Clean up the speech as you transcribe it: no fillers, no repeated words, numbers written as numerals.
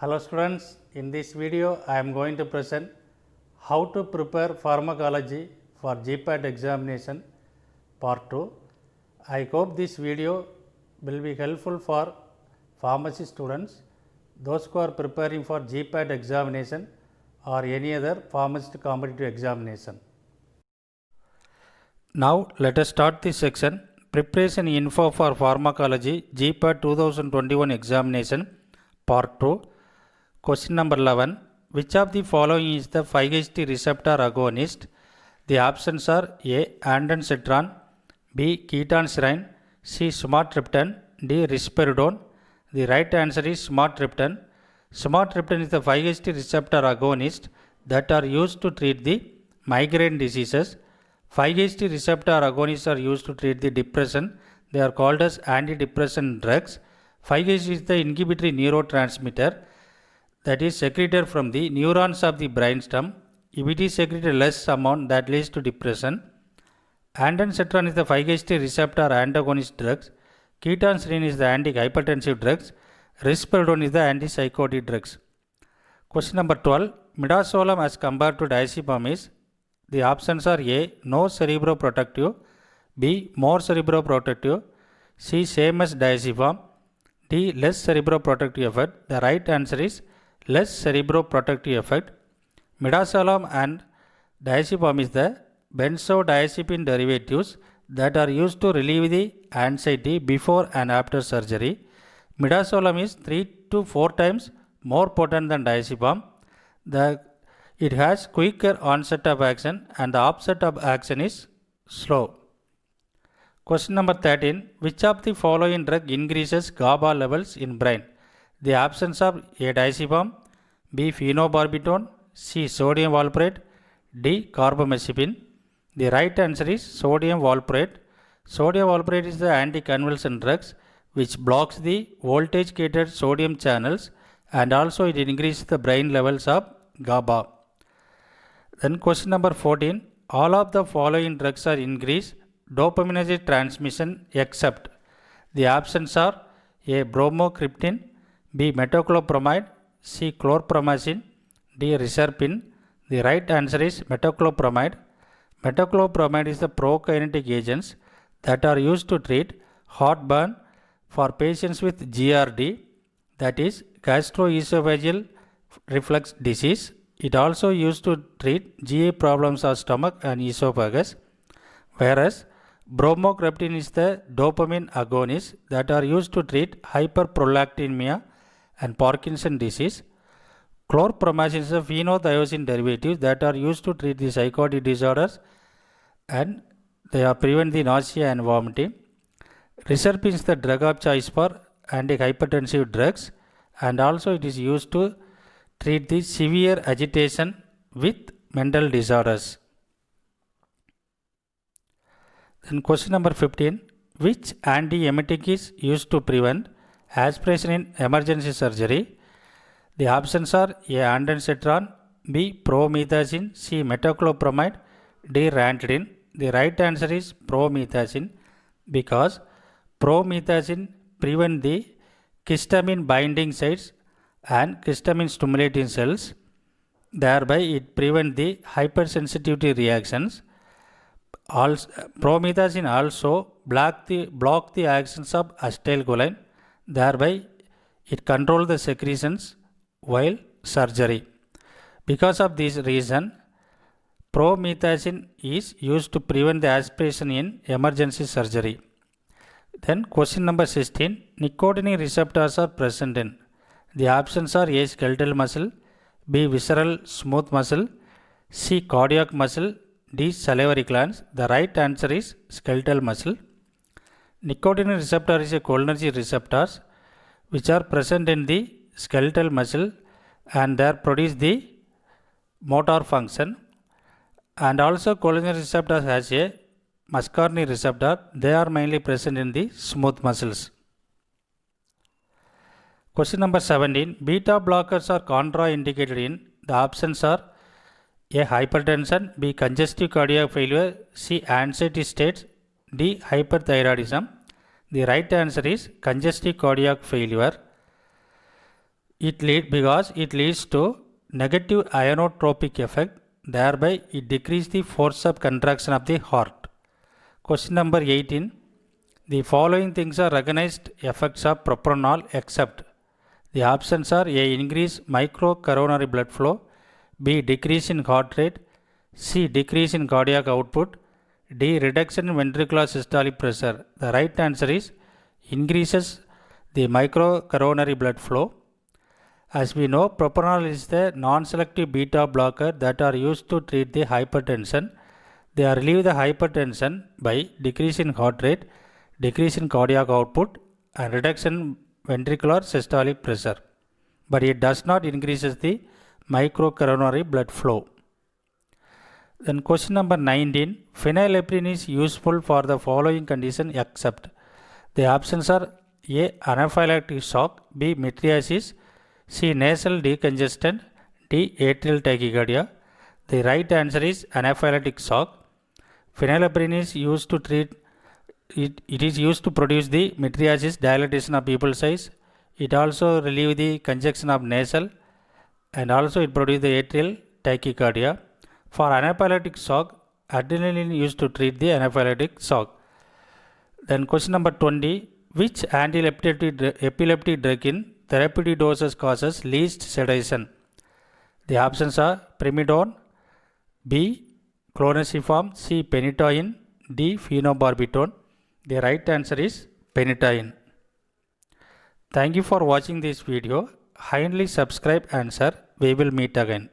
Hello students, in this video I am going to present how to prepare pharmacology for GPAT examination part 2. I hope this video will be helpful for pharmacy students, those who are preparing for GPAT examination or any other pharmacist competitive examination. Now let us start this section, preparation info for pharmacology GPAT 2021 examination part 2. Question number 11. Which of the following is the 5-HT receptor agonist? The options are A. Ondansetron, B. Ketonserine, C. Sumatriptan, D. Risperidone. The right answer is Sumatriptan. Sumatriptan is the 5-HT receptor agonist that are used to treat the migraine diseases. 5-HT receptor agonists are used to treat the depression. They are called as antidepressant drugs. 5-HT is the inhibitory neurotransmitter that is secreted from the neurons of the brainstem. If it is secreted less amount, that leads to depression. Ondansetron is the 5-HT receptor antagonist drugs. Ketonserine is the antihypertensive drugs. Risperidone is the antipsychotic drugs. Question number 12. Midazolam as compared to diazepam is, the options are A. No cerebroprotective, B. More cerebroprotective, C. Same as diazepam, D. Less cerebroprotective effect. The right answer is less cerebroprotective effect. Midazolam and diazepam is the benzodiazepine derivatives that are used to relieve the anxiety before and after surgery. Midazolam is 3 to 4 times more potent than diazepam. It has quicker onset of action and the offset of action is slow. Question number 13. Which of the following drug increases GABA levels in brain? The options are A. Diazepam, B. Phenobarbital, C. Sodium valproate, D. Carbamazepine. The right answer is sodium valproate. Sodium valproate is the anticonvulsant drugs which blocks the voltage gated sodium channels and also it increases the brain levels of GABA. Then question number 14. All of the following drugs are increase dopaminergic transmission except. The options are A. Bromocriptine, B. Metoclopramide, C. Chlorpromazine, D. Reserpine. The right answer is metoclopramide. Metoclopramide is the prokinetic agents that are used to treat heartburn for patients with GRD, that is gastroesophageal reflux disease. It also used to treat GI problems of stomach and esophagus, whereas bromocriptine is the dopamine agonist that are used to treat hyperprolactinemia and Parkinson disease. Chlorpromazine is a phenothiazine derivative that are used to treat the psychotic disorders and they are prevent the nausea and vomiting. Reserpine is the drug of choice for antihypertensive drugs and also it is used to treat the severe agitation with mental disorders. Then question number 15. Which antiemetic is used to prevent aspiration in emergency surgery? The options are A. Ondansetron, B. Promethazine, C. Metoclopramide, D. Ranitidine. The right answer is promethazine because promethazine prevent the histamine binding sites and histamine stimulating cells. Thereby it prevent the hypersensitivity reactions. Promethazine also block the actions of acetylcholine. Thereby it control the secretions while surgery. Because of this reason, promethazine is used to prevent the aspiration in emergency surgery. Then question number 16. Nicotinic receptors are present in. The options are A. Skeletal muscle, B. Visceral smooth muscle, C. Cardiac muscle, D. Salivary glands. The right answer is skeletal muscle. Nicotinic receptor is a cholinergic receptors which are present in the skeletal muscle and they produce the motor function. And also cholinergic receptors has a muscarinic receptor. They are mainly present in the smooth muscles. Question number 17. Beta blockers are contraindicated in. The options are A. Hypertension, B. Congestive cardiac failure, C. Anxiety states, D. Hyperthyroidism. The right answer is congestive cardiac failure. Because it leads to negative ionotropic effect, thereby it decreases the force of contraction of the heart. Question number 18. The following things are recognized effects of propranolol except. The options are A. Increase microcoronary blood flow, B. Decrease in heart rate, C. Decrease in cardiac output, D. Reduction in ventricular systolic pressure. The right answer is increases the microcoronary blood flow. As we know, propranolol is the non-selective beta blocker that are used to treat the hypertension. They relieve the hypertension by decrease in heart rate, decrease in cardiac output, and reduction in ventricular systolic pressure. But it does not increases the microcoronary blood flow. Then question number 19. Phenylephrine is useful for the following condition except. The options are A. Anaphylactic shock, B. Mydriasis, C. Nasal decongestant, D. Atrial tachycardia. The right answer is anaphylactic shock. Phenylephrine is used to treat it is used to produce the mydriasis, dilatation of pupil size. It also relieves the congestion of nasal, and also it produces the atrial tachycardia. For anaphylactic shock, adrenaline used to treat the anaphylactic shock. Then question number 20. Which anti-epileptic drug in therapeutic doses causes least sedation? The options are primidone, B. clonazepam, C. phenytoin, D. phenobarbital. The right answer is phenytoin. Thank you for watching this video. Kindly subscribe and share. We will meet again.